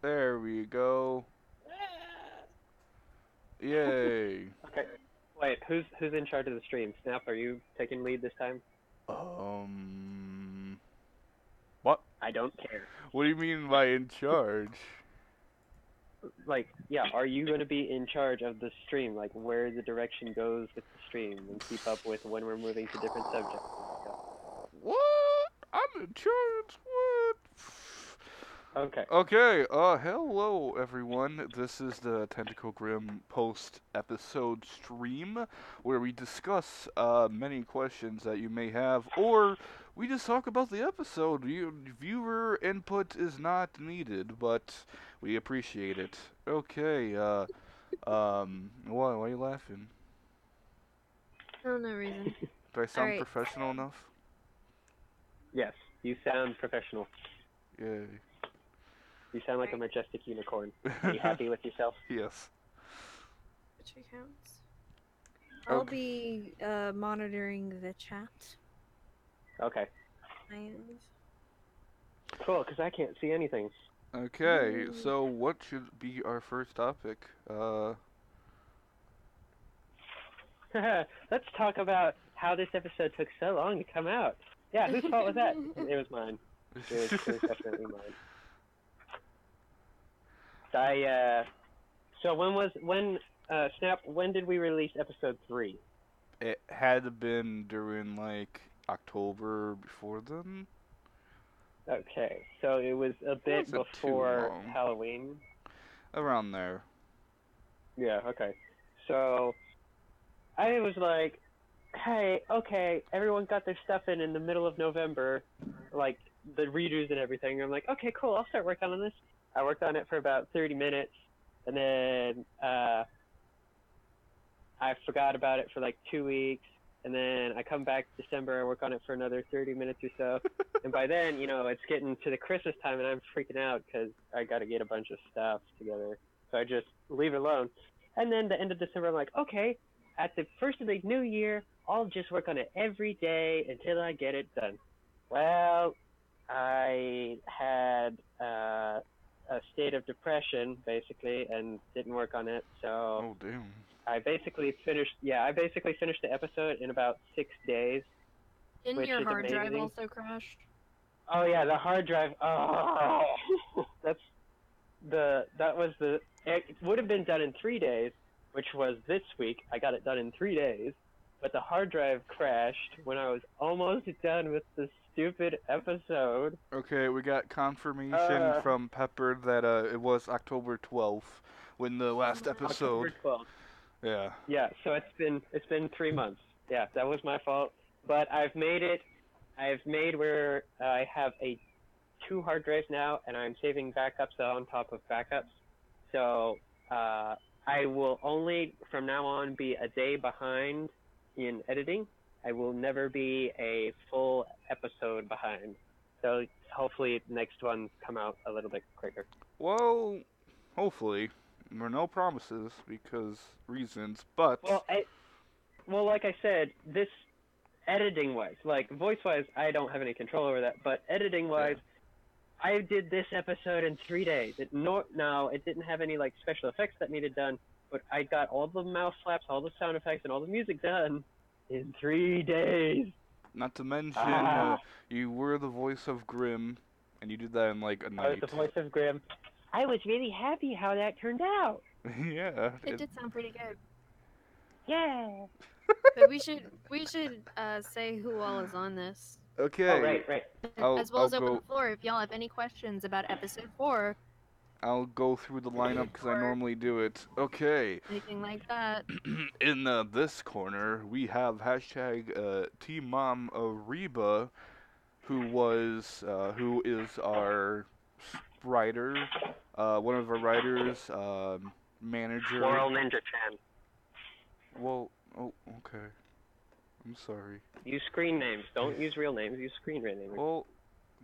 There we go. Yay. Okay. Wait, who's in charge of the stream? Snap, are you taking lead this time? Um. What? I don't care. What do you mean by in charge? Like, yeah, are you going to be in charge of the stream, like where the direction goes with the stream, and keep up with when we're moving to different subjects and stuff? What? I'm in charge? What? Okay. Okay, hello everyone. This is the Tentacle Grim post-episode stream where we discuss many questions that you may have, or we just talk about the episode. Viewer input is not needed, but we appreciate it. Okay, why are you laughing? Oh, no reason. Do I sound Alright. professional enough? Yes, you sound professional. Yay. You sound like a majestic unicorn. Are you happy with yourself? Yes. Which accounts? I'll Okay. be monitoring the chat. Okay. And Cool, because I can't see anything. Okay, so what should be our first topic? Let's talk about how this episode took so long to come out. Yeah, whose fault was that? It was mine. It was definitely mine. So Snap, when did we release episode 3? It had been during like October before then. Okay, so it was a bit Wasn't too before long. Halloween. Around there. Yeah, okay. So I was like, hey, okay, everyone got their stuff in the middle of November, like the redos and everything. I'm like, okay, cool, I'll start working on this. I worked on it for about 30 minutes, and then I forgot about it for like 2 weeks, and then I come back December, I work on it for another 30 minutes or so, and by then, it's getting to the Christmas time, and I'm freaking out because I got to get a bunch of stuff together, so I just leave it alone. And then the end of December, I'm like, okay, at the first of the new year, I'll just work on it every day until I get it done. Well, I had a state of depression basically, and didn't work on it. So Oh damn. I basically finished. Yeah, I basically finished the episode in about 6 days, didn't which your is hard drive amazing. also crash? Oh yeah, the hard drive. Oh, that's that was the. It would have been done in 3 days, which was this week. I got it done in 3 days, but the hard drive crashed when I was almost done with the stupid episode. Okay, we got confirmation from Pepper that it was October 12th when the last October episode. 12th. Yeah. Yeah, so it's been 3 months. Yeah, that was my fault. But I've made it. I've made where I have two hard drives now, and I'm saving backups on top of backups. So I will only from now on be a day behind in editing. I will never be a full episode behind. So hopefully next ones come out a little bit quicker. Well, hopefully. There are no promises because reasons, but Well, like I said, this editing wise, like voice wise, I don't have any control over that. But editing wise, yeah. I did this episode in 3 days. Now it didn't have any like special effects that needed done, but I got all the mouse slaps, all the sound effects, and all the music done in 3 days. Not to mention, you were the voice of Grim, and you did that in like a night. I was the voice of Grim. I was really happy how that turned out. Yeah. It did sound pretty good. Yeah. But we should say who all is on this. Okay. Oh, right. As well as open the floor if y'all have any questions about episode 4. I'll go through the lineup because I normally do it. Okay. Anything like that. In this corner, we have hashtag Team Mom RWBY, who is our writer, one of our writers, manager. Laurel Ninja Chan. Well, oh, okay. I'm sorry. Use screen names. Don't use real names. Use screen names. Well,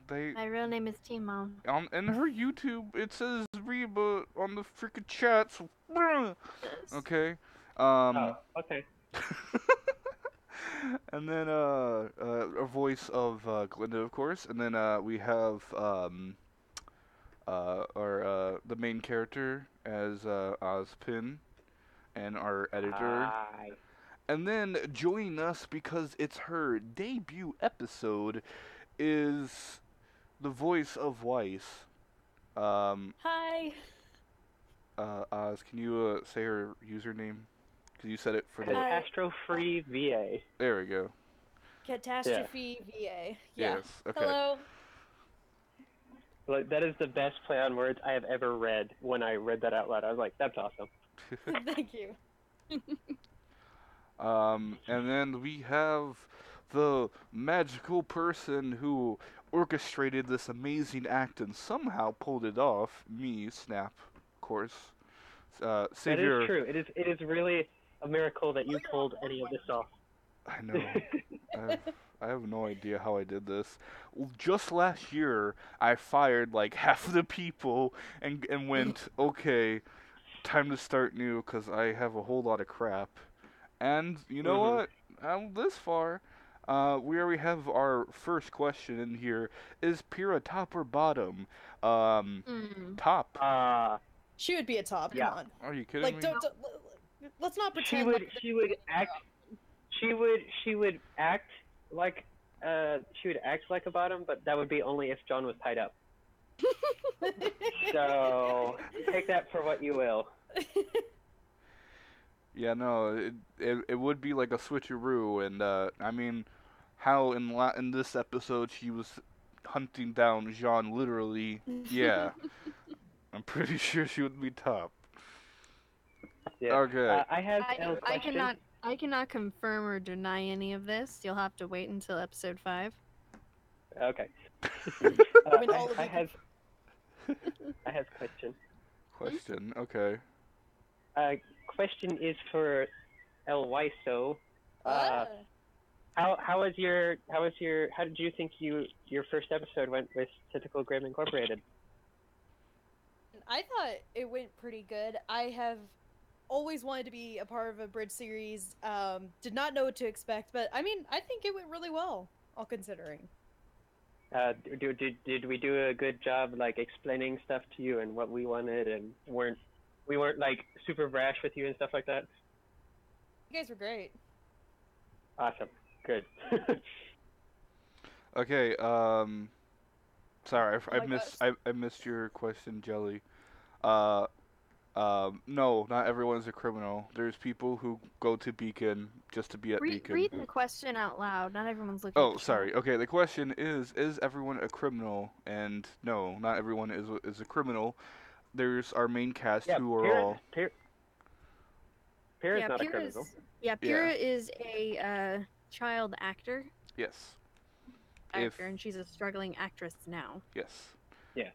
my real name is Team Mom. In her YouTube, it says Reba on the freaking chat. So, yes. Okay. Okay. And then a voice of Glinda, of course. And then we have the main character as Ozpin, and our editor. Hi. And then joining us because it's her debut episode is the voice of Weiss. Hi. Oz, can you say her username? Because you said it for the. Catastrophe VA. There we go. Catastrophe VA. Yeah. Yes. Okay. Hello. Like, that is the best play on words I have ever read. When I read that out loud, I was like, "That's awesome." Thank you. And then we have the magical person who orchestrated this amazing act and somehow pulled it off. Me, Snap, of course. That Savior. is true. It is really a miracle that you pulled any of this off. I know. I have no idea how I did this. Just last year, I fired like half of the people and went, okay, time to start new because I have a whole lot of crap. And you know what? I'm this far. We already have our first question in here. Is Pierre top or bottom? Top. She would be a top. Yeah. Come on. Are you kidding Like, me? let's not She pretend. would act. She would act like a bottom, but that would be only if John was tied up. So take that for what you will. Yeah, no, it would be like a switcheroo, and I mean, how in this episode she was hunting down Jean literally. Yeah, I'm pretty sure she would be top. Yeah. Okay. I have a I question. cannot confirm or deny any of this. You'll have to wait until episode 5. Okay. I mean, all of I you have a question. Question. Okay. Question is for El Waiso. Ah. How did you think your first episode went with Tentacle Grim Incorporated? I thought it went pretty good. I have always wanted to be a part of a bridge series. Did not know what to expect, but I mean, I think it went really well, all considering. Did we do a good job like explaining stuff to you and what we wanted, and we weren't like super brash with you and stuff like that? You guys were great. Awesome. Good. Okay. Sorry, Oh my I missed your question, Jelly. No, not everyone's a criminal. There's people who go to Beacon just to be at Beacon. Read the question out loud. Not everyone's looking. Oh, at the sorry. chat. Okay, the question is everyone a criminal? And no, not everyone is a criminal. There's our main cast who are all. Pierre is not a criminal. Pierre is a child actor. Yes. And she's a struggling actress now. Yes. Yeah.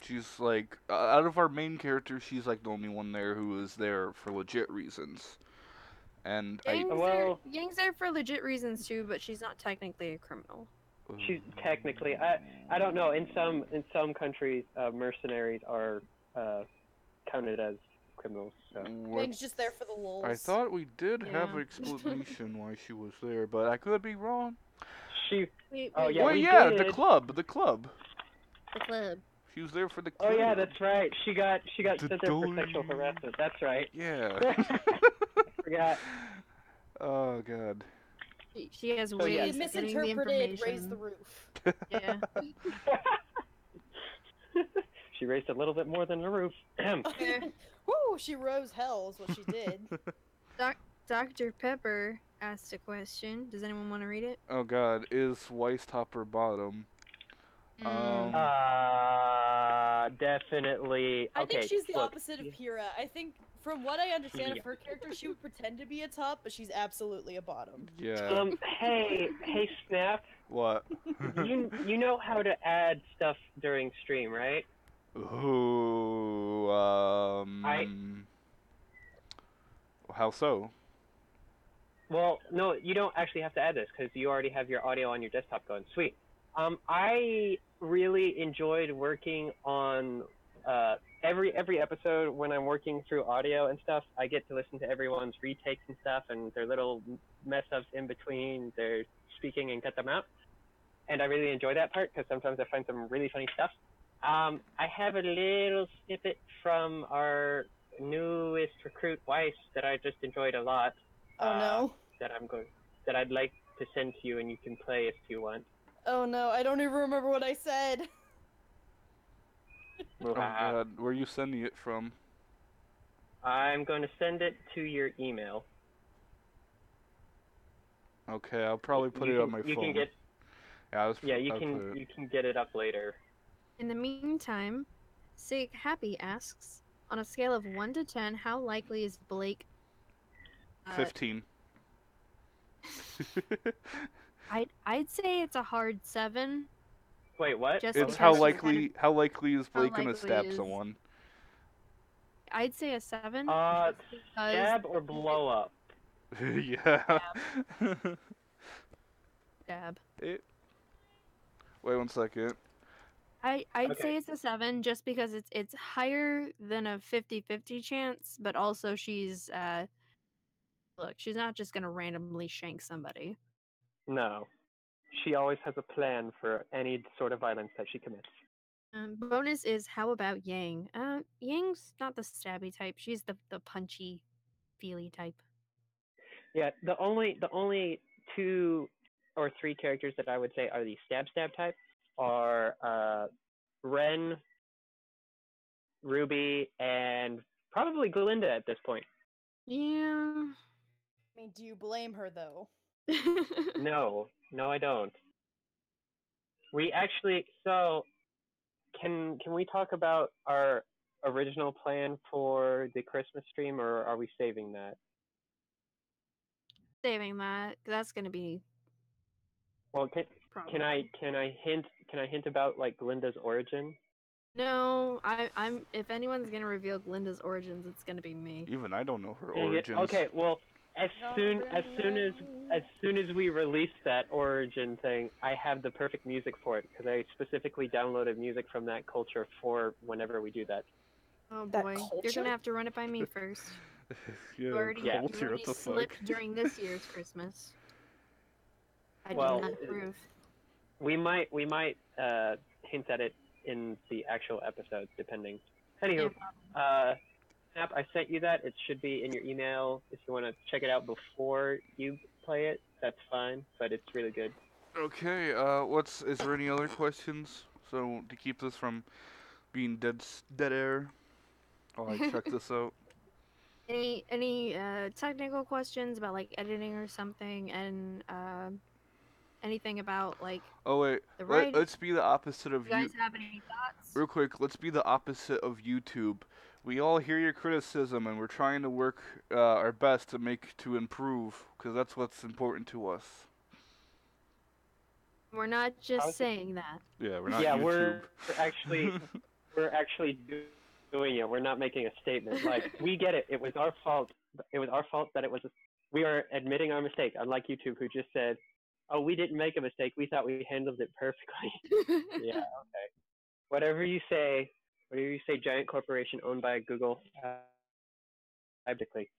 She's like, out of our main characters, she's like the only one there who is there for legit reasons. And Yang's there for legit reasons too, but she's not technically a criminal. She's technically, I don't know. In some countries, mercenaries are counted as criminals. So. Yang's just there for the lulz. I thought we did have an explanation why she was there, but I could be wrong. Wait, The club. The club. She was there for the club. Oh yeah, that's right. She got sent there for sexual harassment. That's right. Yeah. Forgot. Oh god. She has So, ways yeah. of getting the Misinterpreted information. raise the roof. Yeah. She raised a little bit more than the roof. Woo! She rose hell is what she did. Dr. Pepper asked a question. Does anyone want to read it? Oh god, is Weiss top or bottom? Definitely. I Okay, think she's the look. opposite of Kira. I think, from what I understand of her character, she would pretend to be a top, but she's absolutely a bottom. Yeah. Hey, Snap. What? You know how to add stuff during stream, right? Ooh, How so? Well, no, you don't actually have to add this because you already have your audio on your desktop going. Sweet. I really enjoyed working on every episode when I'm working through audio and stuff. I get to listen to everyone's retakes and stuff and their little mess ups in between their speaking and cut them out. And I really enjoy that part because sometimes I find some really funny stuff. I have a little snippet from our newest recruit, Weiss, that I just enjoyed a lot. Oh no. That I'd like to send to you, and you can play if you want. Oh no, I don't even remember what I said. Oh god, where are you sending it from? I'm going to send it to your email. Okay, I'll probably put it on my phone. You can get. You can get it up later. In the meantime, Sig Happy asks, on a scale of 1 to 10, how likely is Blake? 15. I'd say it's a hard 7. Wait, what? Just It's because how likely is Blake gonna likely stab is- someone? I'd say a 7. Stab or blow up? Yeah. Stab. Wait 1 second. I'd Okay. say it's a 7 just because it's higher than a 50-50 chance, but also she's look, she's not just gonna randomly shank somebody. No. She always has a plan for any sort of violence that she commits. Bonus is how about Yang? Yang's not the stabby type. She's the punchy, feely type. Yeah, the only 2 or 3 characters that I would say are the stab type are Ren, RWBY, and probably Glinda at this point. Yeah. I mean, do you blame her though? No, I don't. Can we talk about our original plan for the Christmas stream, or are we saving that? Saving that. That's gonna be. Well, can I hint about like Glinda's origin? No, I'm. If anyone's gonna reveal Glinda's origins, it's gonna be me. Even I don't know her Dang it. origins. Okay, well, as soon as we release that origin thing, I have the perfect music for it because I specifically downloaded music from that culture for whenever we do that. Oh That boy, you're culture? gonna have to run it by me first. Yeah, You already, Yeah. you culture, already what the fuck? slipped during this year's Christmas. I Well, do not approve. We might hint at it in the actual episode, depending. Anywho, Snap, I sent you that. It should be in your email. If you want to check it out before you play it, that's fine. But it's really good. Okay, is there any other questions? So, to keep this from being dead air, while I check this out. Any technical questions about like editing or something, and anything about like Oh wait, the writing? let's be the opposite of you guys have any thoughts? Real quick, let's be the opposite of YouTube. We all hear your criticism, and we're trying to work our best to improve, because that's what's important to us. We're not just saying that. Yeah, we're not Yeah, YouTube. we're actually doing it. We're not making a statement. Like, we get it. It was our fault. It was our fault that we are admitting our mistake. Unlike YouTube, who just said, "Oh, we didn't make a mistake. We thought we handled it perfectly." Yeah. Okay. Whatever you say, giant corporation owned by Google. Typically.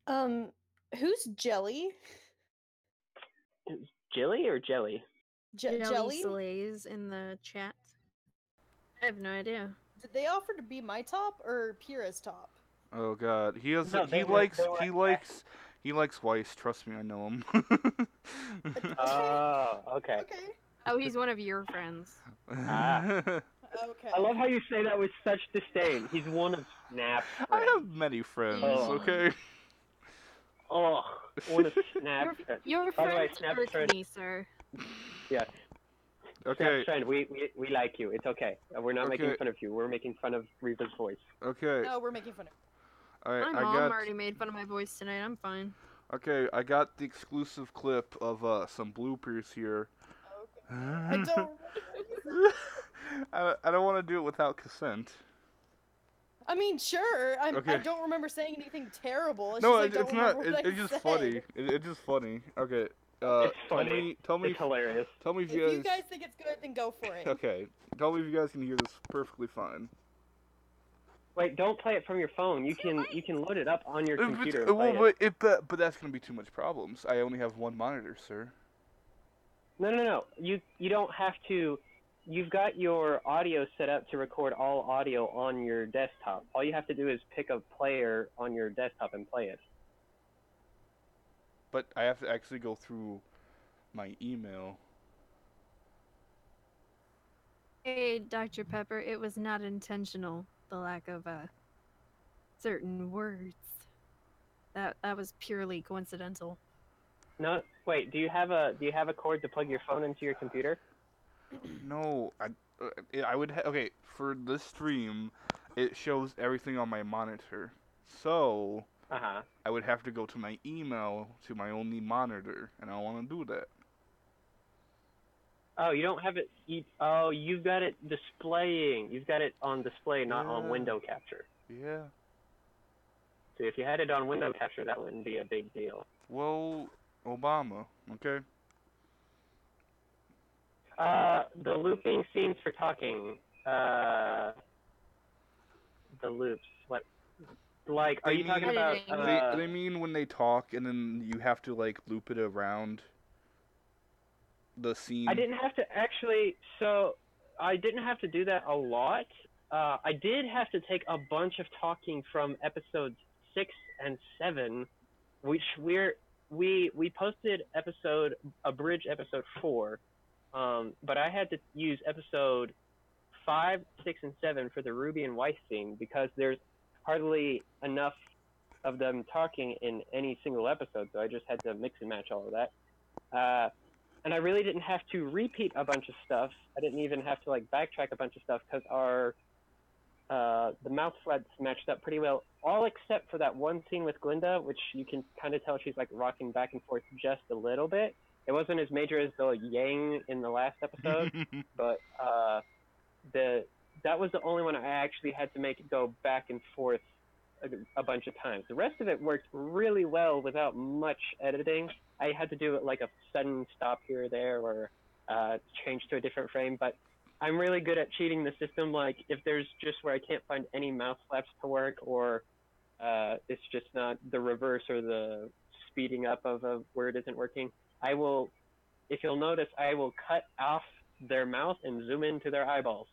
Who's Jelly? Jilly or Jelly? Jelly? Slays in the chat. I have no idea. Did they offer to be my top or Pierre's top? Oh god, he likes Weiss. Trust me, I know him. Oh, okay. Okay. Oh, he's one of your friends. Okay. I love how you say that with such disdain. He's one of Snap's I friends. have many friends. Oh. Okay. Oh, one of Snap's friends. Your By the way, friends Snap's irk friend. me, sir. Yeah. Okay. Snap's friend, we like you. It's okay. We're not making Okay. fun of you. We're making fun of Reva's voice. Okay. No, we're making fun of All right. My mom already made fun of my voice tonight. I'm fine. Okay, I got the exclusive clip of some bloopers here. Okay. I don't. I don't want to do it without consent. I mean, sure. I Okay. don't remember saying anything terrible. It's No, just, I don't it's not. remember what I It's just said. funny. It's just funny. Okay. It's funny. Tell me It's hilarious. if If you guys think it's good, then go for it. Okay. Tell me if you guys can hear this perfectly fine. Wait, don't play it from your phone. You can load it up on your computer. And Well, play it. but that's gonna be too much problems. I only have one monitor, sir. No. You don't have to you've got your audio set up to record all audio on your desktop. All you have to do is pick a player on your desktop and play it. But I have to actually go through my email. Hey, Dr. Pepper, it was not intentional, the lack of certain words. That was purely coincidental. No, wait. Do you have a cord to plug your phone into your computer? No, I would okay, for this stream, it shows everything on my monitor. So, Uh-huh. I would have to go to my email to my only monitor, and I don't want to do that. Oh, you don't have it. You've got it displaying. You've got it on display, not on Yeah. window capture. Yeah. So if you had it on window capture, that wouldn't be a big deal. Well, Obama, okay? The looping scenes for talking. The loops. What? Like, are They you talking mean- about? Editing. They mean when they talk and then you have to like loop it around the scene. I didn't have to actually. So I didn't have to do that a lot. I did have to take a bunch of talking from episodes 6 and 7, which we posted Abridged episode 4, but I had to use episode 5, 6, and 7 for the RWBY and Weiss scene because there's hardly enough of them talking in any single episode, so I just had to mix and match all of that. And I really didn't have to repeat a bunch of stuff. I didn't even have to like backtrack a bunch of stuff because the mouth flaps matched up pretty well, all except for that one scene with Glinda, which you can kind of tell she's like rocking back and forth just a little bit. It wasn't as major as the yang in the last episode, but that was the only one I actually had to make it go back and forth a bunch of times. The rest of it worked really well without much editing. I had to do it like a sudden stop here or there or change to a different frame, but I'm really good at cheating the system. Like if there's just where I can't find any mouse flaps to work or it's just not the reverse or the speeding up of a word isn't working, I will, if you'll notice, I will cut off their mouth and zoom into their eyeballs.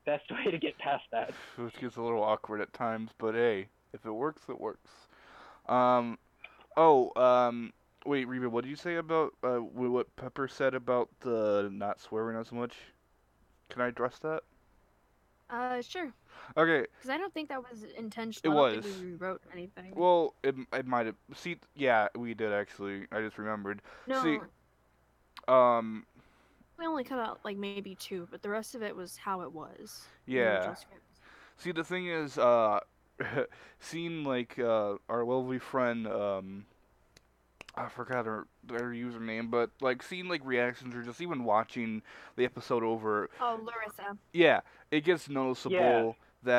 Best way to get past that. Which gets a little awkward at times, but hey, if it works, it works. Wait, Reba, what did you say about what Pepper said about the not swearing as much? Can I address that? Sure. Okay, Because I don't think that was intentional. It I don't was. think we rewrote anything. well, it might have. See, yeah, we did actually. I just remembered. no, See, we only cut out like maybe 2, but the rest of it was how it was. in the yeah. original script. See, the thing is, seeing like our lovely friend, I forgot their username, but like seeing like reactions or just even watching the episode over, Oh, Larissa. yeah, it gets noticeable Yeah.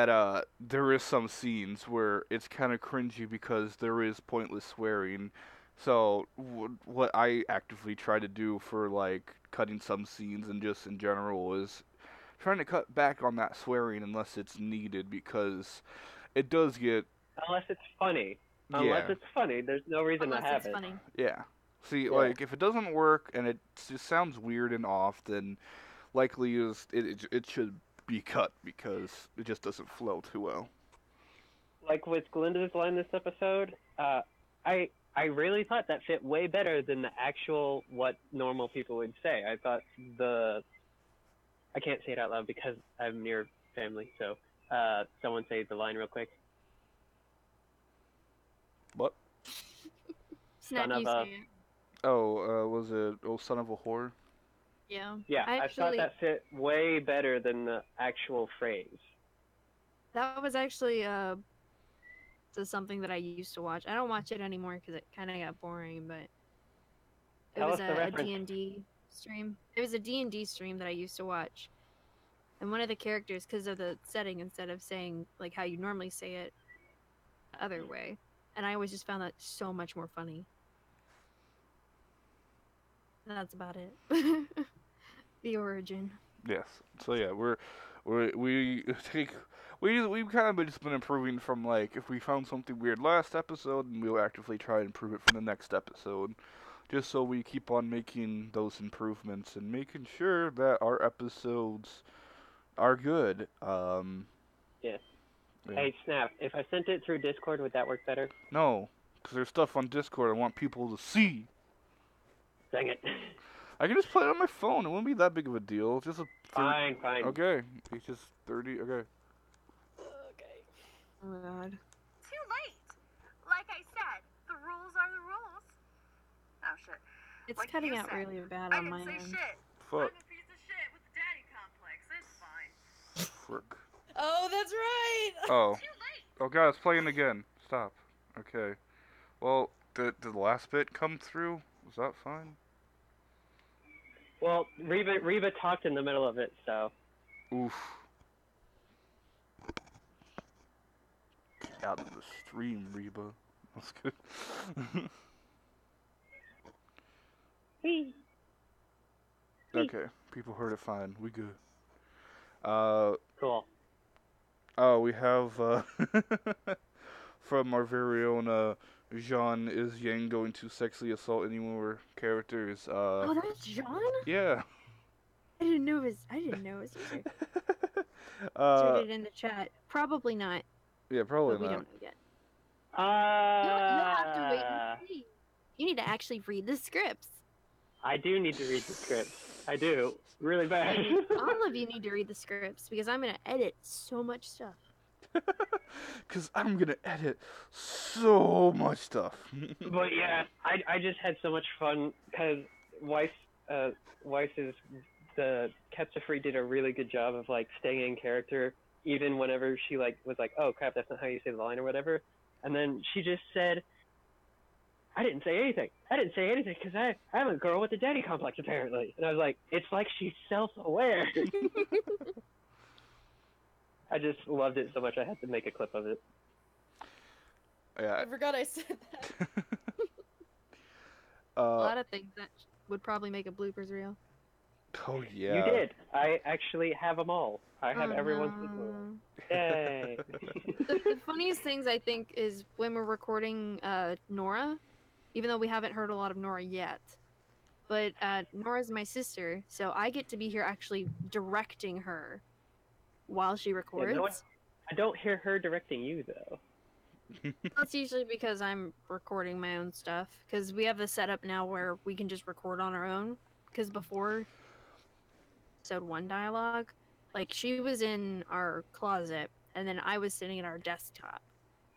that there is some scenes where it's kind of cringy because there is pointless swearing. So what I actively try to do for like cutting some scenes and just in general is trying to cut back on that swearing unless it's needed because it does get Unless it's funny. yeah. Unless it's funny, there's no reason Unless to have it's it. funny. Yeah. See, Yeah. like if it doesn't work and it just sounds weird and off, then likely it should be cut because it just doesn't flow too well. Like with Glinda's line this episode, I really thought that fit way better than the actual what normal people would say. I thought I can't say it out loud because I'm near family, so someone say the line real quick. What? Snap, Son of you a- say it. Oh, was it "Oh Son of a Whore"? Yeah. Yeah, I thought Actually, that fit way better than the actual phrase. that was actually something that I used to watch. I don't watch it anymore because it kind of got boring, but it Tell was us the a reference. D&D stream. It was a D&D stream that I used to watch. And one of the characters, because of the setting, instead of saying like how you normally say it, the other way. And I always just found that so much more funny. And that's about it. The origin. Yes. So yeah, we've kind of just been improving from like if we found something weird last episode, and we'll actively try and improve it for the next episode. just so we keep on making those improvements and making sure that our episodes are good. Yeah. Yeah. Hey, Snap, if I sent it through Discord, would that work better? No, because there's stuff on Discord I want people to see. Dang it. I can just play it on my phone. It wouldn't be that big of a deal. Just a Fine. Okay, it's just 30. Okay. Okay. Oh my god. Too late. Like I said, the rules are the rules. Oh shit. It's Like cutting you out said, really bad I on my didn't say end. shit. Fuck. I'm a piece of shit with a daddy complex. It's fine. Frick. Oh, that's right. Oh. Too late. Oh god, it's playing again. Stop. Okay. Well, did the last bit come through? Was that fine? Well, Reba talked in the middle of it, so. Oof. Get out of the stream, Reba. That's good. Whee. Okay, people heard it fine. We good. Cool. Oh, we have, from our very own, Jean, is Yang going to sexually assault any more characters? Oh, that's John? Yeah. I didn't know it was either. Uh, Shared it in the chat. Probably not, yeah, probably but we not. don't know yet. You'll have to wait and see. You need to actually read the scripts. I do need to read the script. I do. Really bad. All of you need to read the scripts because I'm gonna edit so much stuff. Because I'm gonna edit so much stuff. But yeah, I just had so much fun because Weiss's the Kepsafree did a really good job of like staying in character even whenever she like was like, oh crap, that's not how you say the line or whatever, and then she just said, I didn't say anything because I'm a girl with a daddy complex apparently, and I was like, it's like she's self-aware. I just loved it so much I had to make a clip of it. Yeah. I forgot I said that. A lot of things that would probably make a bloopers reel. Oh yeah. You did. I actually have them all. I have everyone's no. sequel. Yay. The funniest things I think is when we're recording Nora, even though we haven't heard a lot of Nora yet. But Nora's my sister, so I get to be here actually directing her while she records. Yeah, I don't hear her directing you though. That's usually because I'm recording my own stuff. Because we have a setup now where we can just record on our own. Because before episode 1 dialogue, like she was in our closet, and then I was sitting at our desktop.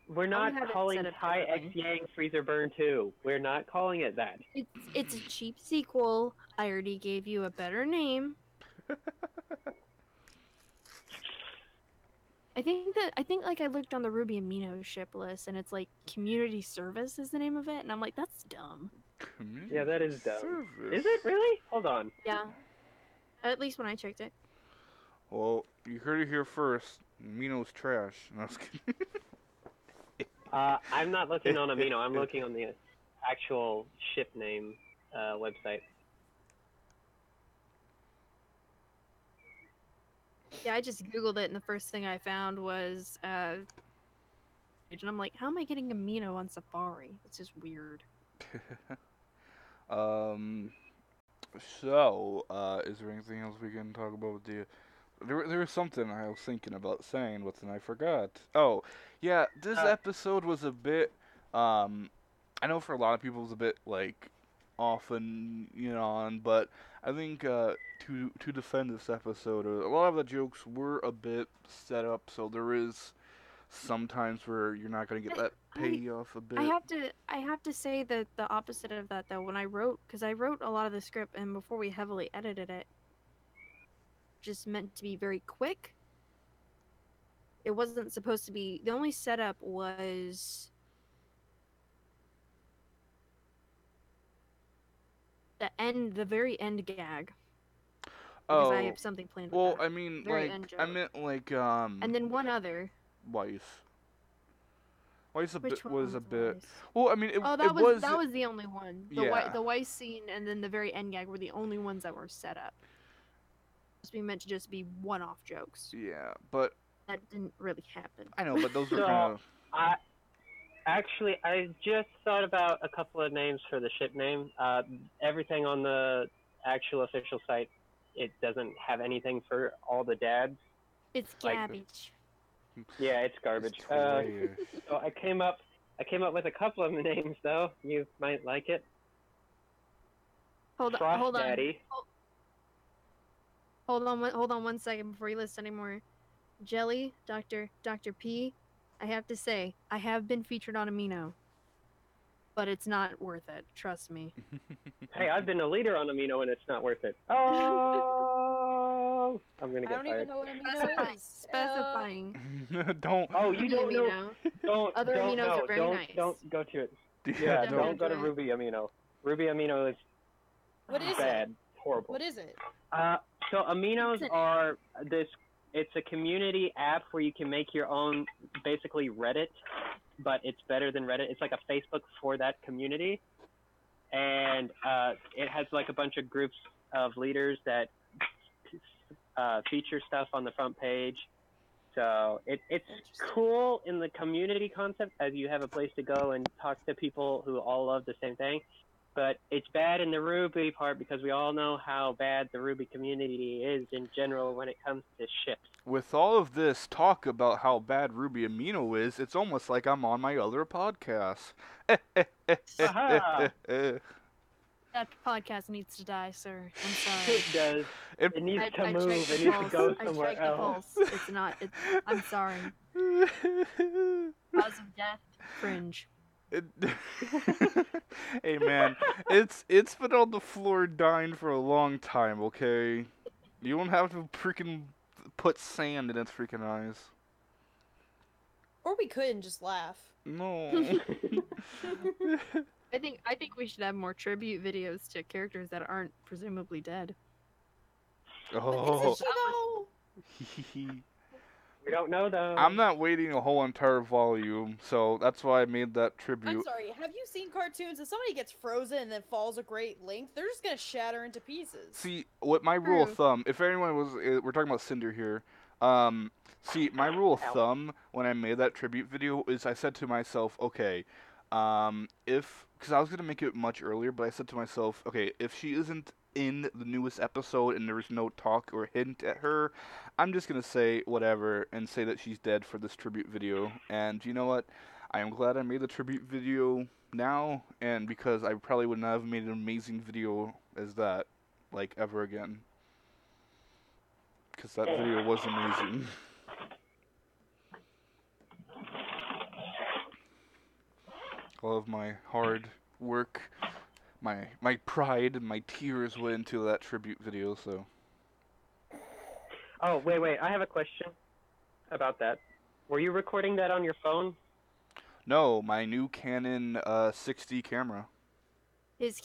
We're we not have it calling set up Tai X differently. Yang Freezer Burn 2. We're not calling it that. It's a cheap sequel. I already gave you a better name. I think like I looked on the Ruby and Mino ship list, and it's like community service is the name of it, and I'm like, that's dumb. Yeah, that is dumb. Service. Is it really? Hold on. Yeah. At least when I checked it. Well, you heard it here first. Mino's trash. No, I was kidding. I'm not looking on Amino. I'm looking on the actual ship name website. Yeah, I just googled it, and the first thing I found was and I'm like, how am I getting Amino on Safari? It's just weird. So, is there anything else we can talk about with the... There was something I was thinking about saying, but then I forgot. Oh, yeah, this episode was a bit, I know for a lot of people it was a bit, like, off and, on, but I think, to defend this episode, a lot of the jokes were a bit set up, so there is sometimes where you're not going to get that payoff a bit. I have to say that the opposite of that though. When I wrote, because I wrote a lot of the script, and before we heavily edited it, just meant to be very quick. It wasn't supposed to be. The only setup was the very end gag. Because I have something planned. Well, with that. I mean, Very like, end I joke. meant like And then one other. Weiss. Weiss Which one was a bit. Weiss? Well, I mean, that was the only one. Yeah. The Weiss scene and then the very end gag were the only ones that were set up. Supposed to be meant to just be one-off jokes. Yeah, but That didn't really happen. I know, but those were So, kind of. Actually, I just thought about a couple of names for the ship name. Everything on the actual official site, it doesn't have anything for all the dads. It's Like- garbage. Yeah, it's garbage. It's trash. So I came up with a couple of names though. You might like it. Hold Frost on. Daddy. Hold on 1 second before you list anymore. Jelly, Dr. P, I have to say, I have been featured on Amino. But it's not worth it, trust me. Hey, I've been a leader on Amino and it's not worth it. Oh, I'm gonna I get don't even fired. know what amino is. Specifying. Don't. Oh, you The don't know? Amino. Don't. Other don't aminos know. are very don't, nice. Don't go to it. Yeah, Yeah, Don't don't go to do it. RWBY Amino. RWBY Amino is What is bad, it? horrible. What is it? So aminos are this. It's a community app where you can make your own, basically Reddit, but it's better than Reddit. It's like a Facebook for that community, and it has like a bunch of groups of leaders that feature stuff on the front page. So it's cool in the community concept, as you have a place to go and talk to people who all love the same thing. But it's bad in the RWBY part because we all know how bad the RWBY community is in general when it comes to ships. With all of this talk about how bad RWBY Amino is, it's almost like I'm on my other podcast. Aha! That podcast needs to die, sir. I'm sorry. It does. It needs to I move. checked It the needs to pulse. go I somewhere checked the else. pulse. It's not. I'm sorry. Cause of death, cringe. Hey man, it's been on the floor dying for a long time, okay? You don't have to freaking put sand in its freaking eyes. Or we could and just laugh. No. I think we should have more tribute videos to characters that aren't presumably dead. Oh. Is it though? We don't know though. I'm not waiting a whole entire volume, so that's why I made that I'm tribute. sorry, have you seen cartoons if somebody gets frozen and then falls a great length, they're just gonna shatter into pieces. See, what my rule of True. thumb, if anyone was, we're talking about Cinder here. See, my rule of thumb when I made that tribute video is I said to myself, okay, because I was gonna make it much earlier, but I said to myself, okay, if she isn't in the newest episode and there's no talk or hint at her, I'm just gonna say whatever and say that she's dead for this tribute video. And you know what? I am glad I made the tribute video now, and because I probably would not have made an amazing video as that, like, ever again. Because that video was amazing. All of my hard work, my pride and my tears went into that tribute video, so. Oh, wait. I have a question about that. Were you recording that on your phone? No, my new Canon 6D camera. His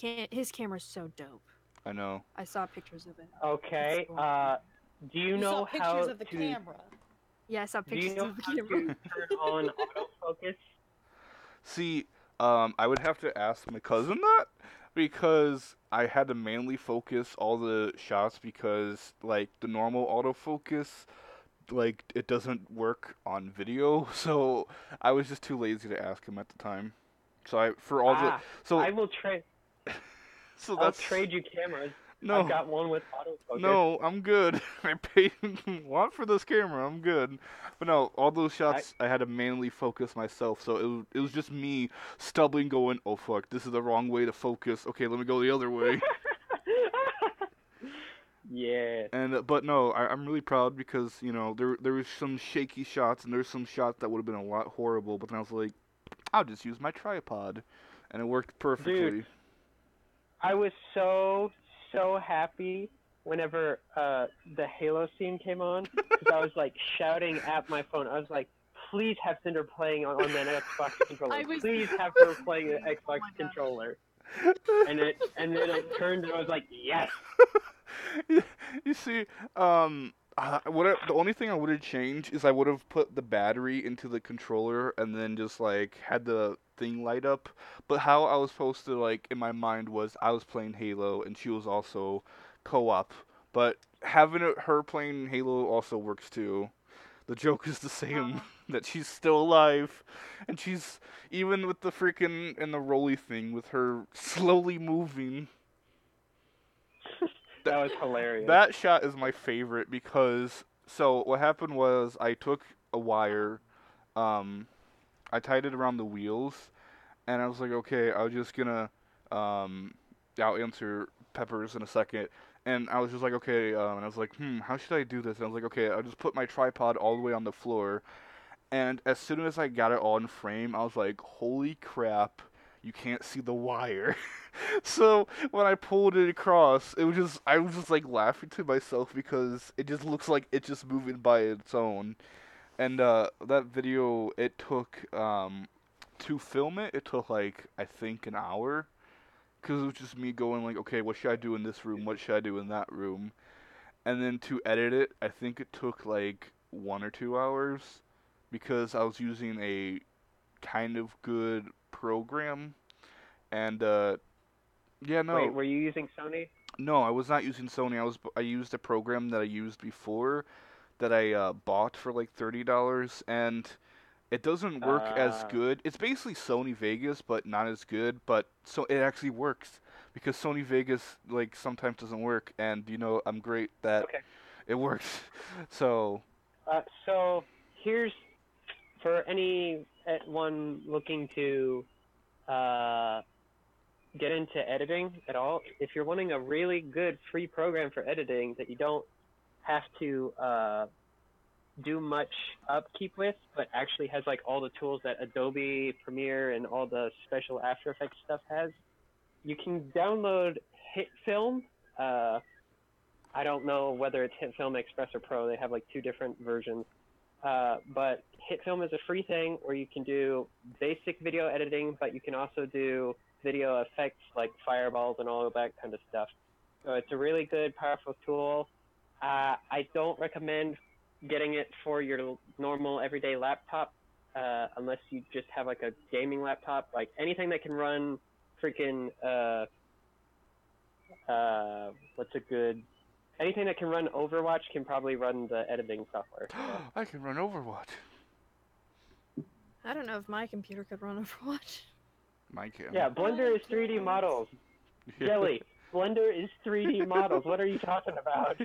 camera's so dope. I know. I saw pictures of it. Okay. It's cool. Do you know saw how pictures of the to? camera. Yeah, I saw Do you pictures know of the how camera. to turn on autofocus? See, I would have to ask my cousin that, because I had to manually focus all the shots because, like, the normal autofocus, like, it doesn't work on video, so I was just too lazy to ask him at the time. So I will trade. So I'll that's trade you cameras. no. I've got one with autofocus. No, I'm good. I paid a lot for this camera. I'm good. But no, all those shots I had to manually focus myself. So it was just me stumbling, going, "Oh fuck, this is the wrong way to focus. Okay, let me go the other way." Yeah. And but no, I'm really proud because there was some shaky shots and there's some shots that would have been a lot horrible. But then I was like, I'll just use my tripod, and it worked perfectly. Dude. I was so happy whenever the Halo scene came on, because I was like shouting at my phone. I was like, please have Cinder playing on that Xbox controller. Please have her playing the Xbox controller. And then it turned and I was like, yes. You see, the only thing I would have changed is I would have put the battery into the controller and then just like had the thing light up. But how I was supposed to, like, in my mind was I was playing Halo and she was also co-op. But having her playing Halo also works too. The joke is the same, that she's still alive, and she's, even with the freaking, and the rolly thing, with her slowly moving. That was hilarious. That shot is my favorite because, so what happened was I took a wire, I tied it around the wheels, and I was like, okay, I was just gonna, I'll answer Peppers in a second. And I was just like, okay, and I was like, how should I do this? And I was like, okay, I'll just put my tripod all the way on the floor. And as soon as I got it all in frame, I was like, holy crap, you can't see the wire. So when I pulled it across, I was just like laughing to myself because it just looks like it's just moving by its own. And that video, it took, to film it, it took like, I think an hour. Because it was just me going like, okay, what should I do in this room? What should I do in that room? And then to edit it, I think it took like 1 or 2 hours. Because I was using a kind of good program. And, yeah, no. Wait, were you using Sony? No, I was not using Sony. I used a program that I used before that I bought for like $30, and it doesn't work as good. It's basically Sony Vegas, but not as good. But so it actually works because Sony Vegas like sometimes doesn't work, and I'm great that it works. So So here's for anyone looking to get into editing at all. If you're wanting a really good free program for editing that you don't have to do much upkeep with, but actually has like all the tools that Adobe Premiere and all the special After Effects stuff has, you can download HitFilm. I don't know whether it's HitFilm Express or Pro. They have like 2 different versions. But HitFilm is a free thing where you can do basic video editing, but you can also do video effects like fireballs and all of that kind of stuff. So it's a really good, powerful tool. I don't recommend getting it for your normal everyday laptop unless you just have like a gaming laptop. Like anything that can run freaking anything that can run Overwatch can probably run the editing software. So. I can run Overwatch. I don't know if my computer could run Overwatch. My camera. Yeah, Blender is 3D models. Jelly, Blender is 3D models. What are you talking about?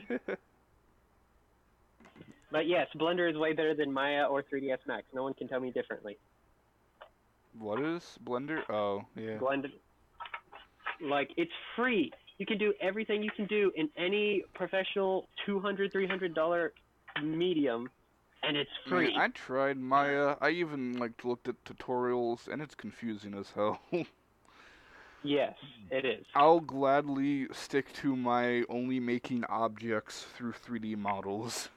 But yes, Blender is way better than Maya or 3ds Max. No one can tell me differently. What is Blender? Oh, yeah. Blender, like, it's free. You can do everything you can do in any professional $200, $300 medium, and it's free. Man, I tried Maya. I even looked at tutorials, and it's confusing as hell. Yes, it is. I'll gladly stick to my only making objects through 3D models.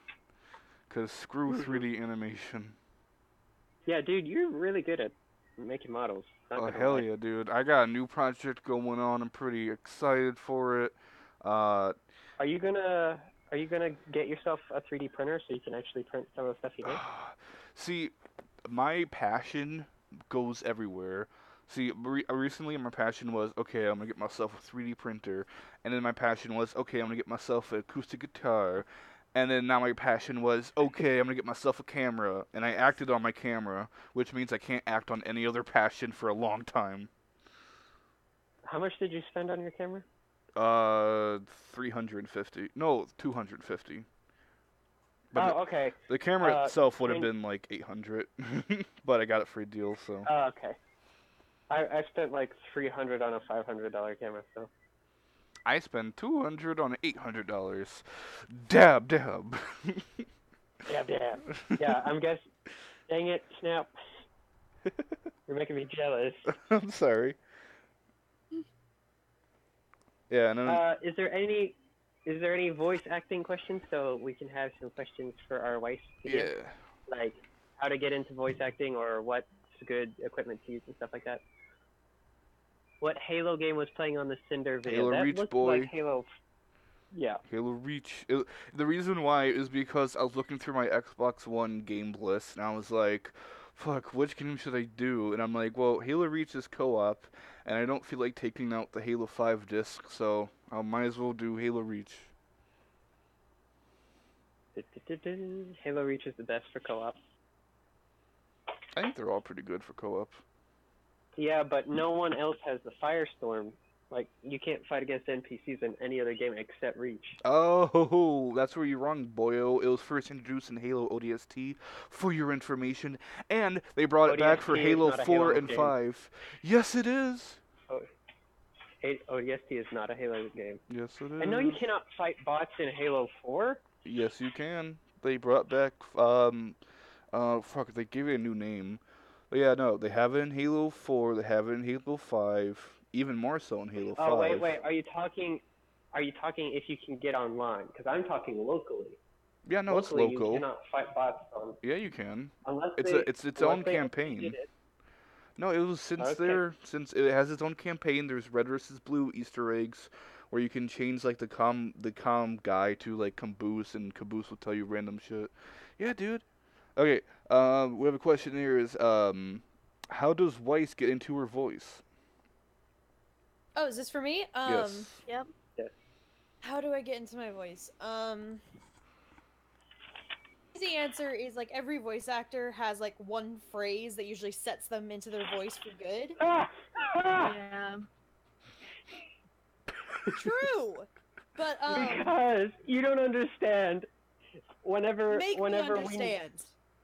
Because screw 3D animation. Yeah, dude, you're really good at making models. Oh, hell yeah, dude. I got a new project going on. I'm pretty excited for it. Are you gonna get yourself a 3D printer so you can actually print some of the stuff you make? See, my passion goes everywhere. See, recently my passion was, okay, I'm going to get myself a 3D printer. And then my passion was, okay, I'm going to get myself an acoustic guitar. And then now my passion was, okay, I'm going to get myself a camera. And I acted on my camera, which means I can't act on any other passion for a long time. How much did you spend on your camera? 350. No, 250. But okay. The camera itself would have been like 800, but I got it for a deal, so. Oh, okay. I spent like $300 on a $500 camera, so. I spent $200 on $800. Dab. Dab. Yeah, I'm guessing. Dang it, Snap. You're making me jealous. I'm sorry. Yeah, and then, is there any voice acting questions so we can have some questions for our Weiss to yeah. get? Like how to get into voice acting or what's good equipment to use and stuff like that. What Halo game was playing on the Cinder video? Halo Reach, looked boy. Like Halo. Yeah. Halo Reach. The reason why is because I was looking through my Xbox One game list, and I was like, fuck, which game should I do? And I'm like, well, Halo Reach is co-op, and I don't feel like taking out the Halo 5 disc, so I might as well do Halo Reach. Halo Reach is the best for co-op. I think they're all pretty good for co-op. Yeah, but no one else has the Firestorm. Like, you can't fight against NPCs in any other game except Reach. Oh, that's where you're wrong, boyo. It was first introduced in Halo ODST, for your information, and they brought it back for ODST is Halo not a 4 Halo and game. 5. Yes, it is. ODST is not a Halo game. Yes, it is. I know you cannot fight bots in Halo 4. Yes, you can. They brought back, fuck, they gave it a new name. But yeah, no, they have it in Halo 4, they have it in Halo 5, even more so in Halo 5. Oh, wait, are you talking if you can get online? Because I'm talking locally. Yeah, no, Locally, it's local. You cannot fight bots on. Yeah, you can. Unless It's its own unless they campaign. updated it. No, it was since Okay. since it has its own campaign. There's red versus blue Easter eggs, where you can change like the com guy to like Caboose, and Caboose will tell you random shit. Yeah, dude. Okay. We have a question here. Is how does Weiss get into her voice? Oh, is this for me? Yes. Yep. How do I get into my voice? Easy answer is like every voice actor has like one phrase that usually sets them into their voice for good. Yeah. True. But Because you don't understand. Whenever make me understand.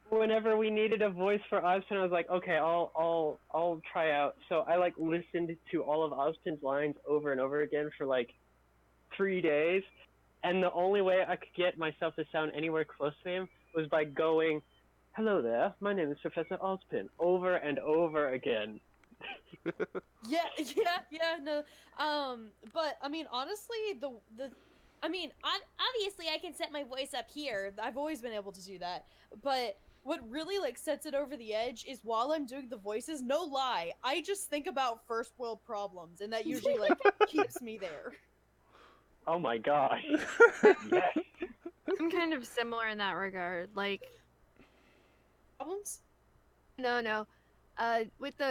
Whenever we needed a voice for Austin, I was like, okay, I'll try out. So I like listened to all of Austin's lines over and over again for like 3 days, and the only way I could get myself to sound anywhere close to him was by going, "Hello there, my name is Professor Ozpin," over and over again. Yeah, no. But I mean, honestly, obviously, I can set my voice up here. I've always been able to do that. But what really like sets it over the edge is while I'm doing the voices. No lie, I just think about first world problems, and that usually like keeps me there. Oh my gosh. Yes. I'm kind of similar in that regard. Like, Problems? no. With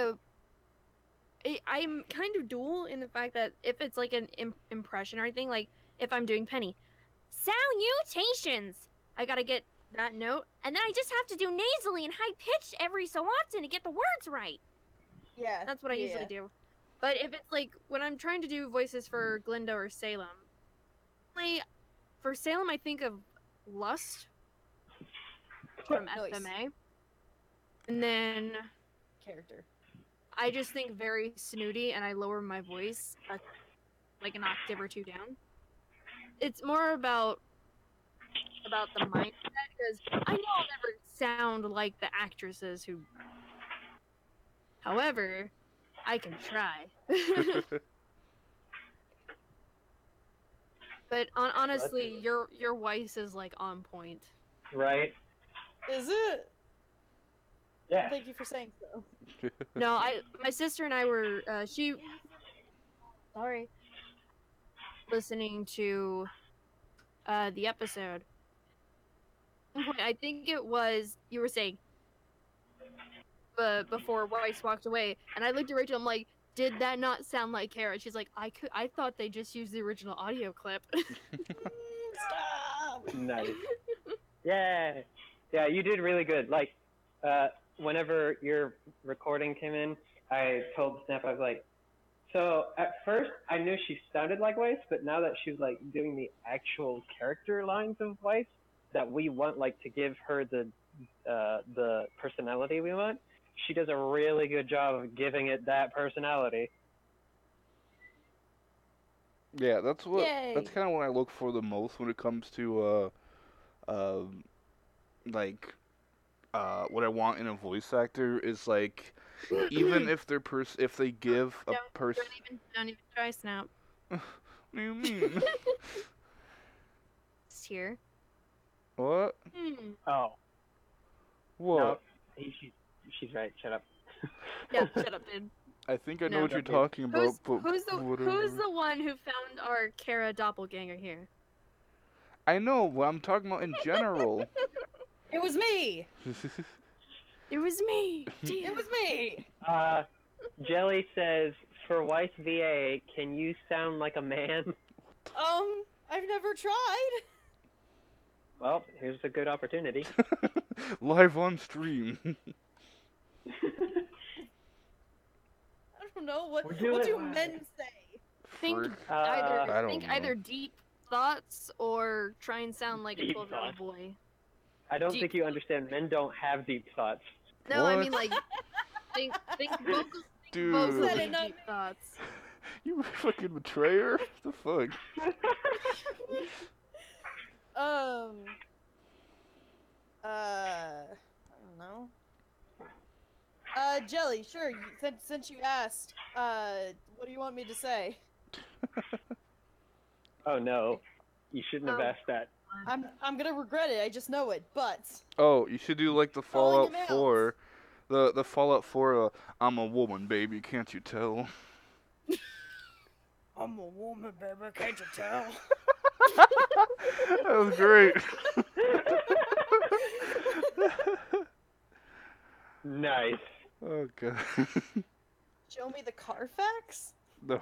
I'm kind of dual in the fact that if it's like an impression or anything, like if I'm doing Penny, salutations, I gotta get that note, and then I just have to do nasally and high pitched every so often to get the words right. Yeah, That's what I usually do. But if it's like when I'm trying to do voices for Glinda or Salem, for Salem I think of Lust from Nice. FMA, and then Character. I just think very snooty, and I lower my voice like an octave or two down. It's more about the mindset, because I know I'll never sound like the actresses who. However, I can try. But honestly, your voice is like on point. Right? Is it? Yeah. Thank you for saying so. No, my sister and I were listening to the episode. At one point, I think it was you were saying before Weiss walked away, and I looked at Rachel. I'm like, did that not sound like Kara? She's like, I thought they just used the original audio clip. Stop. Nice. Yeah. Yeah, you did really good. Like, whenever your recording came in, I told Snap, I was like, so at first I knew she sounded like Weiss, but now that she's like doing the actual character lines of Weiss that we want, like to give her the personality we want, she does a really good job of giving it that personality. Yeah, that's Yay. that's kind of what I look for the most when it comes to like what I want in a voice actor is like even if if they give a person. Don't even try Snap. What do you mean? It's here. What? Oh. What? No, she's right. Shut up. Yeah, shut up, dude. I think I know No. what you're talking about, but Who's whatever. the one who found our Kara doppelganger here? I know what I'm talking about in general. It was me. It was me. It was me. Jelly says, for Weiss VA, can you sound like a man? I've never tried. Well, here's a good opportunity. Live on stream. I don't know what We're doing what do it. men say? Think Frick. either I don't think know. either deep thoughts or try and sound like a Deep 12-year-old thoughts. boy. I don't Deep think you understand. Men don't have deep thoughts. No, I mean What? like think vocal Dude. Said it, not deep me. thoughts. You fucking betrayer? What the fuck? I don't know. Jelly, sure. Since you asked, what do you want me to say? Oh no, you shouldn't have Oh. asked that. I'm gonna regret it. I just know it. But Oh, you should do like the Calling Fallout him out. 4. The Fallout 4, I'm a woman, baby, can't you tell? I'm a woman, baby. Can't you tell? That was great. Nice. Oh, God. Show me the Carfax. No.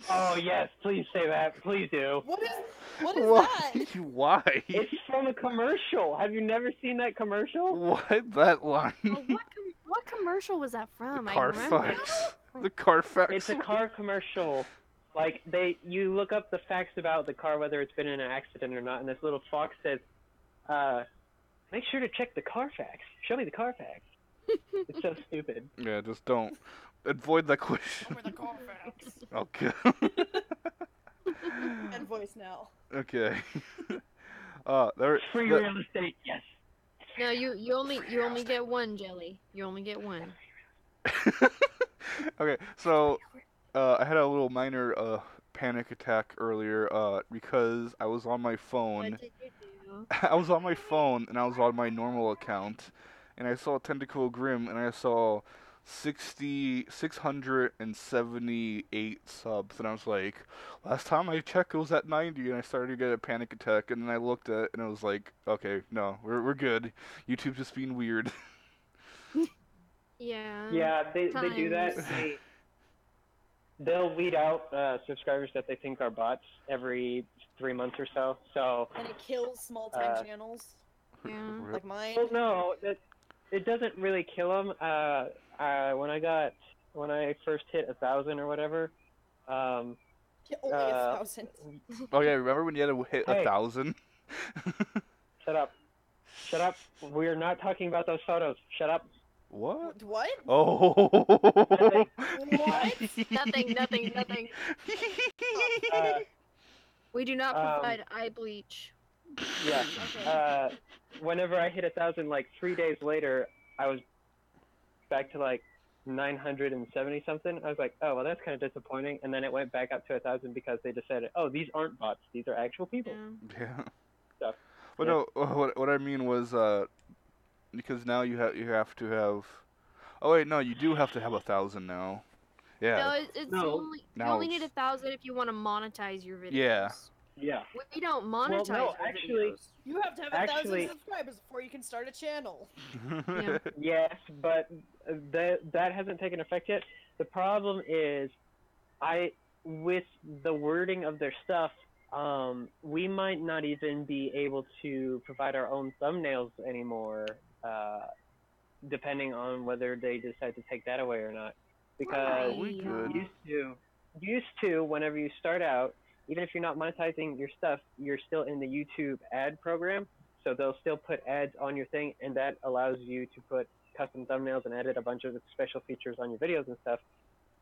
Oh yes, please say that. Please do. What is that? Why? Why? It's from a commercial. Have you never seen that commercial? What? That line? Oh, what commercial was that from? I remember. Carfax. The Carfax. It's a car commercial. Like you look up the facts about the car, whether it's been in an accident or not, and this little fox says, "Make sure to check the Carfax. Show me the Carfax." It's so stupid. Yeah, just don't. Avoid that question. Show me the Carfax. Okay. And voice now. Okay. There. Free that- real estate, yes. No, you only get one, Jelly. You only get one. Okay, so I had a little minor panic attack earlier because I was on my phone. What did you do? I was on my phone and I was on my normal account, and I saw Tentacle Grim and I saw 678 subs, and I was like, last time I checked it was at 90, and I started to get a panic attack, and then I looked at it and I was like, okay, no, we're good. YouTube's just being weird. Yeah. Yeah, they do that. Times. They'll weed out subscribers that they think are bots every 3 months or so. So, And it kills small time channels Yeah. like mine. well, no, it doesn't really kill them. When I first hit 1,000 or whatever, Only 1,000. Oh yeah, remember when you had to hit Hey. 1,000? shut up. Shut up. We're not talking about those photos. Shut up. What? What? Oh. What? Nothing. Uh, We do not provide eye bleach. yeah. Okay. Whenever I hit 1,000, like 3 days later, I was back to like 970 something. I was like, oh well, that's kind of disappointing. And then it went back up to 1,000 because they decided, oh, these aren't bots; these are actual people. Yeah. Yeah. So, Well, yeah. no. What I mean was because now you have to have. Oh wait, no, you do have to have 1,000 now. Yeah. No, it's No. only you Now only need it's- 1,000 if you want to monetize your videos. Yeah. Yeah. We don't monetize no, your actually- videos. You have to have 1,000 Actually- subscribers before you can start a channel. Yeah. Yes, but that hasn't taken effect yet. The problem is, with the wording of their stuff, we might not even be able to provide our own thumbnails anymore, depending on whether they decide to take that away or not. Because we good? used to, whenever you start out, even if you're not monetizing your stuff, you're still in the YouTube ad program. So they'll still put ads on your thing, and that allows you to put custom thumbnails and edit a bunch of special features on your videos and stuff.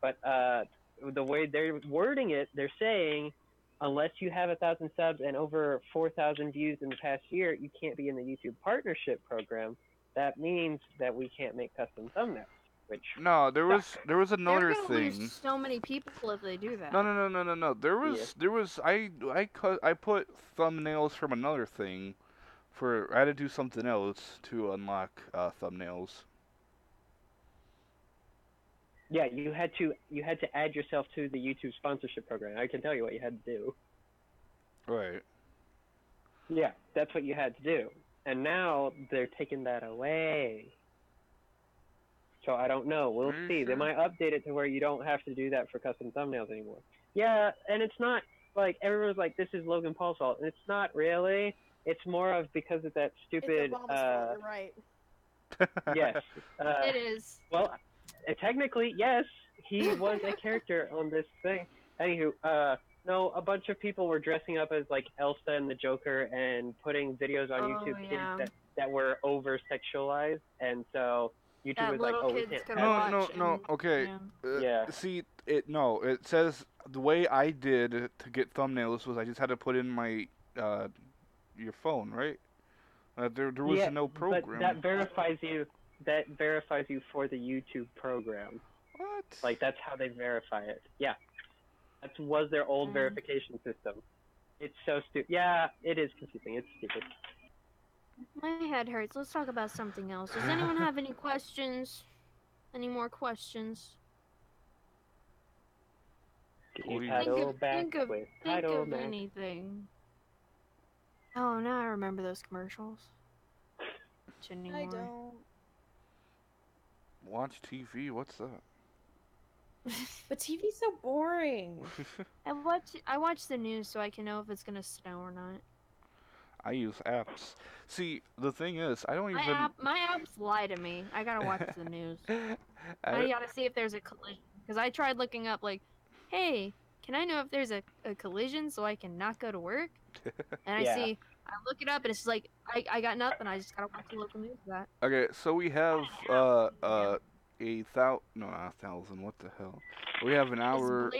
But the way they're wording it, they're saying, unless you have 1,000 subs and over 4,000 views in the past year, you can't be in the YouTube partnership program. That means that we can't make custom thumbnails. Which No, there was another They're gonna thing. lose so many people if they do that. No. There was I put thumbnails from another thing. I had to do something else to unlock thumbnails. yeah, you had to add yourself to the YouTube sponsorship program. I can tell you what you had to do. Right. Yeah, that's what you had to do. And now they're taking that away. So I don't know. We'll Are you see. They sure? might update it to where you don't have to do that for custom thumbnails anymore. Yeah, and it's not like everyone's like, this is Logan Paul's fault. And it's not really. It's more of because of that stupid. It's Obama's fault. You're right. Yes. It is. Well, technically, yes, he was a character on this thing. Anywho, no, a bunch of people were dressing up as like Elsa and the Joker and putting videos on YouTube yeah. that were over sexualized, and so YouTube That was like, little "Oh, we kids can't could have watch. No. Okay. Yeah. Yeah. See, it says the way I did to get thumbnails was I just had to put in my your phone, right? There was yeah, no program. But that verifies you. That verifies you for the YouTube program. What? Like that's how they verify it. Yeah, that was their old verification system. It's so stupid. Yeah, it is confusing. It's stupid. My head hurts. Let's talk about something else. Does anyone have any questions? Any more questions? Think of anything. Oh, now I remember those commercials. I don't. Watch TV. What's that? But TV's so boring. I watch the news so I can know if it's gonna snow or not. I use apps. See, the thing is, I don't even. My apps lie to me. I gotta watch the news. I gotta see if there's a collision. Because I tried looking up, like, hey, can I know if there's a collision so I can not go to work? And I look it up and it's like, I got nothing. I just gotta watch the local news for that. Okay, so we have not 1,000. What the hell? We have an hour.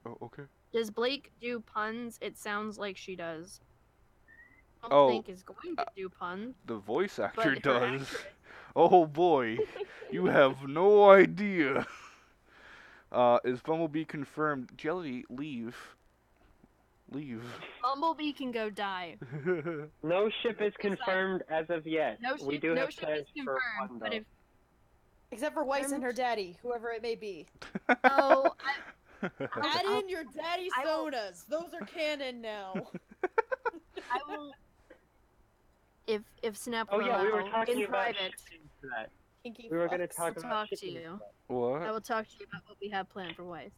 Oh, okay. Does Blake do puns? It sounds like she does. I Oh, don't think is going to do puns. The voice actor but does. Oh boy, you have no idea. Is Bumblebee confirmed? Jelly, leave. Bumblebee can go die. No ship is confirmed as of yet. We do have ship plans is confirmed, for one, Except for Weiss and her daddy, whoever it may be. Oh, add in your daddy sonas. Those are canon now. I will. If Snap we were talking in about private, that. Kinky We were going to fucks. talk to you. What? I will talk to you about what we have planned for Weiss.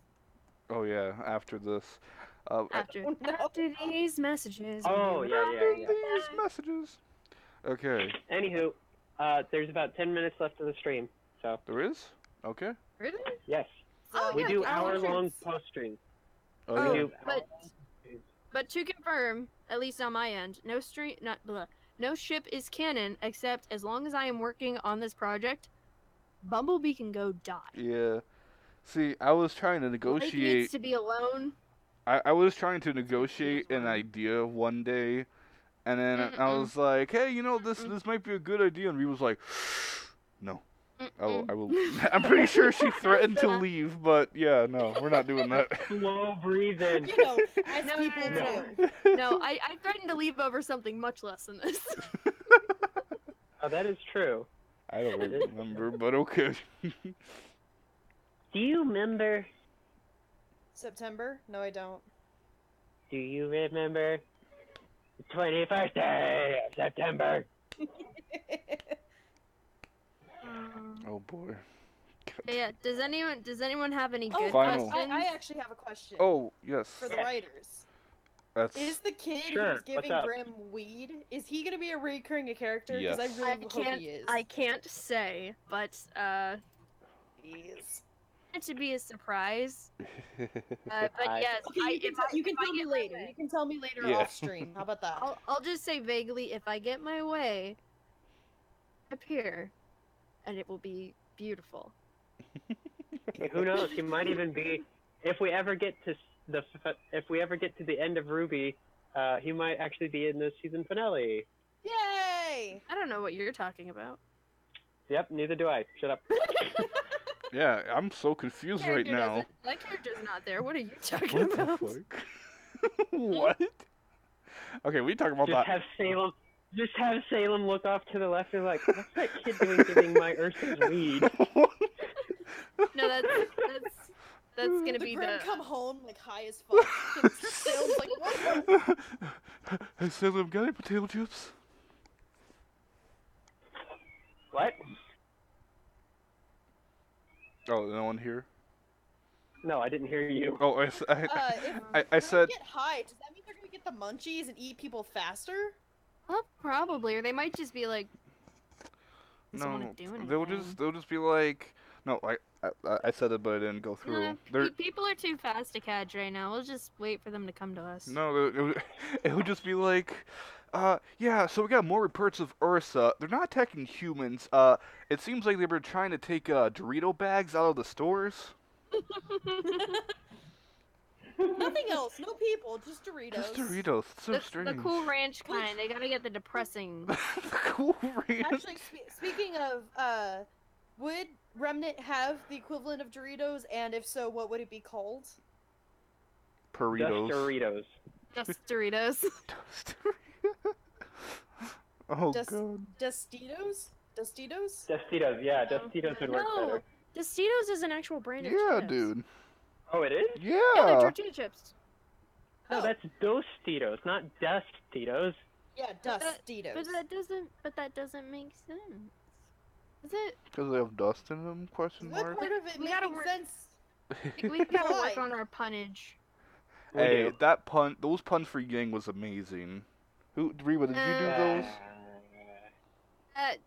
Oh yeah, after this. After these messages. Oh yeah. These messages. Okay. Anywho, there's about 10 minutes left of the stream, so. There is? Okay. Really? Yes. We do hour-long post streams. Oh, yeah. But to confirm, at least on my end, no ship is canon except as long as I am working on this project, Bumblebee can go die. Yeah. See, I was trying to negotiate. Blake needs to be alone. I was trying to negotiate an idea one day, and then I was like, "Hey, this might be a good idea," and he was like, "No, I will." I'm pretty sure she threatened to leave, but yeah, no, we're not doing that. Slow breathing. As people do. No, I threatened to leave over something much less than this. Oh, that is true. I don't remember, but okay. Do you remember? September? No, I don't. Do you remember the 21st day of September? Oh boy. Yeah. Does anyone have any good Final. questions? I actually have a question. Oh yes. For the writers. Is the kid who's giving Grim weed, is he gonna be a recurring character? Because I really hope he is. I can't say, but Please. to be a surprise. But yes, okay, you can tell me later. You can tell me later off stream. How about that? I'll just say vaguely, if I get my way, appear, and it will be beautiful. Who knows? He might even be. If we ever get to the end of RWBY, he might actually be in the season finale. Yay! I don't know what you're talking about. Yep, neither do I. Shut up. Yeah, I'm so confused right now. That character's not there. What are you talking about? The fuck? What? Okay, we talk about that. Just have Salem look off to the left and like, what's that kid doing giving my Ursa's weed? No, that's gonna be Grim the. come home like high as fuck. Salem's like, what? Hey Salem, got any potato chips? What? Oh, no one here? No, I didn't hear you. Oh, If I they said get high, does that mean they're gonna get the munchies and eat people faster? Well, probably, or they might just be like, doesn't no. want to do anything. They'll just be like, no. I said it, but I didn't go through. People are too fast to catch right now. We'll just wait for them to come to us. No, it would just be like, yeah, so we got more reports of Ursa. They're not attacking humans. It seems like they were trying to take Dorito bags out of the stores. Nothing else. No people. Just Doritos. Just Doritos. It's so strange. The Cool Ranch kind. They gotta get the depressing. The Cool Ranch. Actually, speaking of, would Remnant have the equivalent of Doritos? And if so, what would it be called? Burritos. Doritos. Just Doritos. Oh, God. Dustitos? Dustitos? Dustitos, yeah, Dustitos would work No, better. Dustitos is an actual brand of Yeah, chips. dude. Oh, it is? Yeah, they're Yeah. tortilla chips. No, Oh. that's Dostitos, not Dustitos. Yeah, Dustitos. But that doesn't make sense. Is it? Because they have dust in them? Question What mark. part of it We gotta making work- sense? We gotta Why? work on our punnage. We Hey, do. that pun, those puns for Yang was amazing. Reba, did you do those?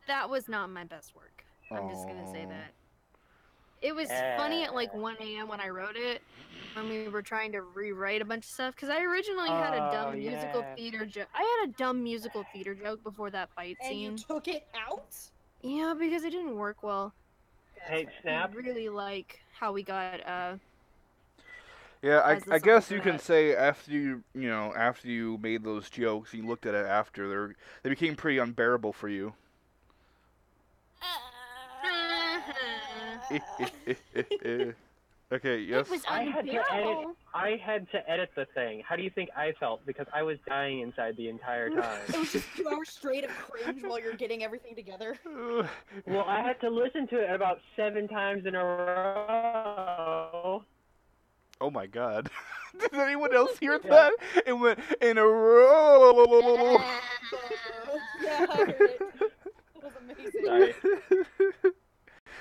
That was not my best work. I'm just gonna say Aw. that. It was funny at like 1 a.m. when I wrote it, when we were trying to rewrite a bunch of stuff, because I originally had a dumb Oh, musical yeah. theater joke. I had a dumb musical theater joke before that fight And scene. you took it out? Yeah, because it didn't work well. Hey, I Snap. really like how we got Yeah, as the I guess song you for can that. say after you made those jokes, you looked at it after, they became pretty unbearable for you. Okay, yes. It was I had to edit. unbearable. I had to edit the thing. How do you think I felt? Because I was dying inside the entire time. It was just 2 hours straight of cringe while you're getting everything together. Well, I had to listen to it about 7 times in a row. Oh my God. Did anyone else hear that? It went in a row. Yeah, I heard it. It was amazing. Sorry.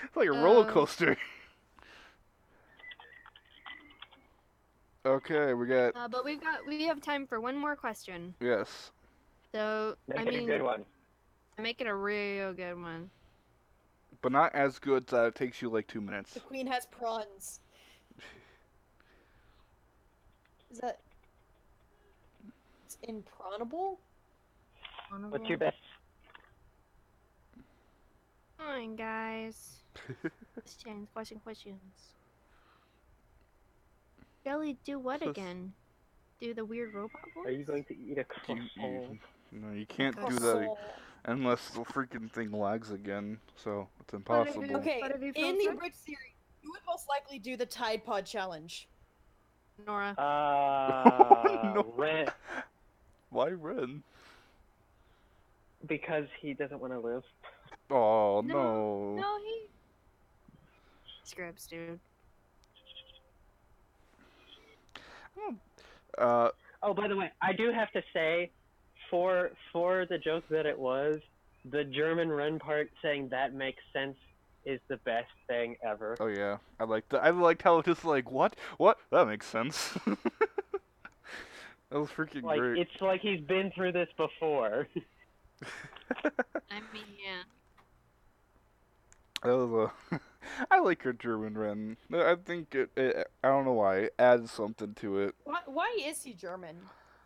It's like a roller coaster. Okay, we got But we have time for one more question. yes. So Make it a good one. make it a real good one. But not as good that it takes you like 2 minutes. The queen has prawns. Is that... It's imprawnable? What's your best? Come on, guys. Questions. Jelly, do what So- again? Do the weird robot voice? Are you going to eat a You, croissant? no, you can't do that Croissant. unless the freaking thing lags again. So it's impossible. Okay, What have you in felt the so? Abridged series, who would most likely do the Tide Pod challenge? Nora. No. Ren, Why Ren? because he doesn't want to live. Oh No, no. No, he. Scripts, dude. Oh, by the way, I do have to say, for the joke that it was, the German run part saying that makes sense is the best thing ever. Oh yeah, I liked that. I liked how it's just like what? That makes sense. That was freaking Like great. it's like he's been through this before. I mean, yeah. That was I like her German Ren. I think I don't know why. It adds something to it. Why is he German?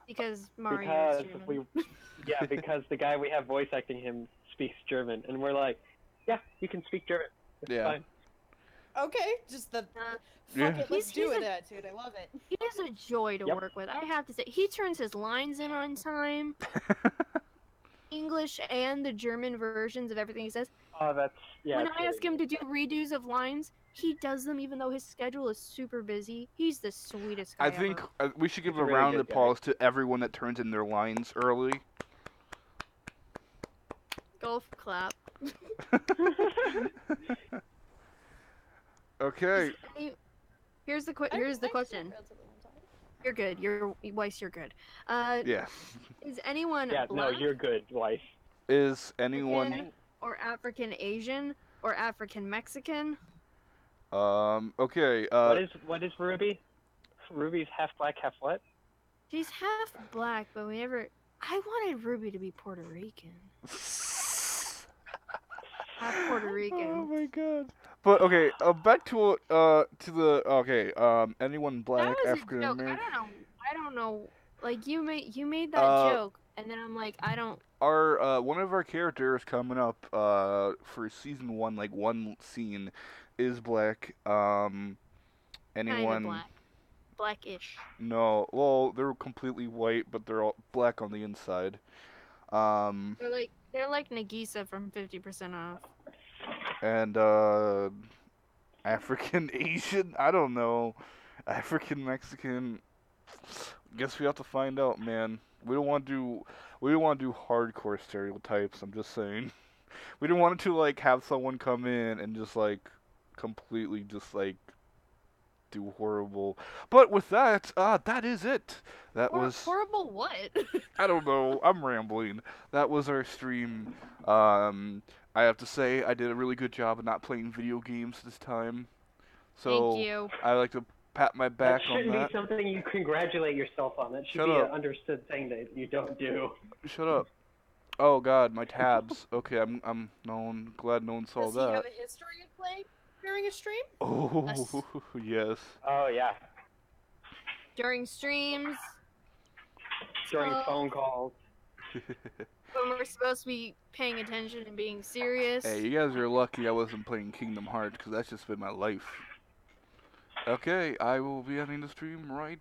Because Mario Because is German. because the guy we have voice acting him speaks German, and we're like, yeah, you can speak German. It's Yeah. fine. Okay, just the Yeah. fuck it, let's He's do it a- attitude. I love it. He is a joy to Yep. work with. I have to say, he turns his lines in on time. English and the German versions of everything he says. Oh, that's yeah. when it's I ask really him to do redos of lines, he does them even though his schedule is super busy. He's the sweetest guy I think ever. we should give He's a a really round of good guy. applause to everyone that turns in their lines early. Golf clap. Okay. Here's the I- here's the I question. still relatively on time. You're good. You're Weiss. You're good. Yeah. Is anyone Yeah, no, black, you're good, wife. Is anyone? African, or African Asian or African Mexican Okay. What is Ruby? Ruby's half black, half what? She's half black, but we never. I wanted Ruby to be Puerto Rican. Half Puerto Rican. Oh my god. But okay, back to the okay, anyone black, That was a African joke. American. I don't know. Like you made that Uh, joke, and then I'm like, I don't. Our one of our characters coming up for season 1, like one scene, is black. Kind of Anyone? black, blackish. No. Well, they're completely white, but they're all black on the inside. Um, They're like Nagisa from 50% Off. and African Asian. I don't know. African Mexican. Guess we have to find out, man. We don't want to do hardcore stereotypes. I'm just saying. We don't want to like have someone come in and just like completely just like do horrible. But with that, that is it. That was Horrible what? I don't know. I'm rambling. That was our stream. I have to say I did a really good job of not playing video games this time. So Thank you. I like to pat my That back on shouldn't that. be something you congratulate yourself on. That should Shut be up. an understood thing that you don't do. Shut up. Oh God, my tabs. Okay, I'm glad no one saw Does he that. have a history of playing during a stream? Oh yes. Oh yeah. During streams, During so, phone calls. when we're supposed to be paying attention and being serious. Hey, you guys are lucky I wasn't playing Kingdom Hearts, because that's just been my life. Okay, I will be ending the stream right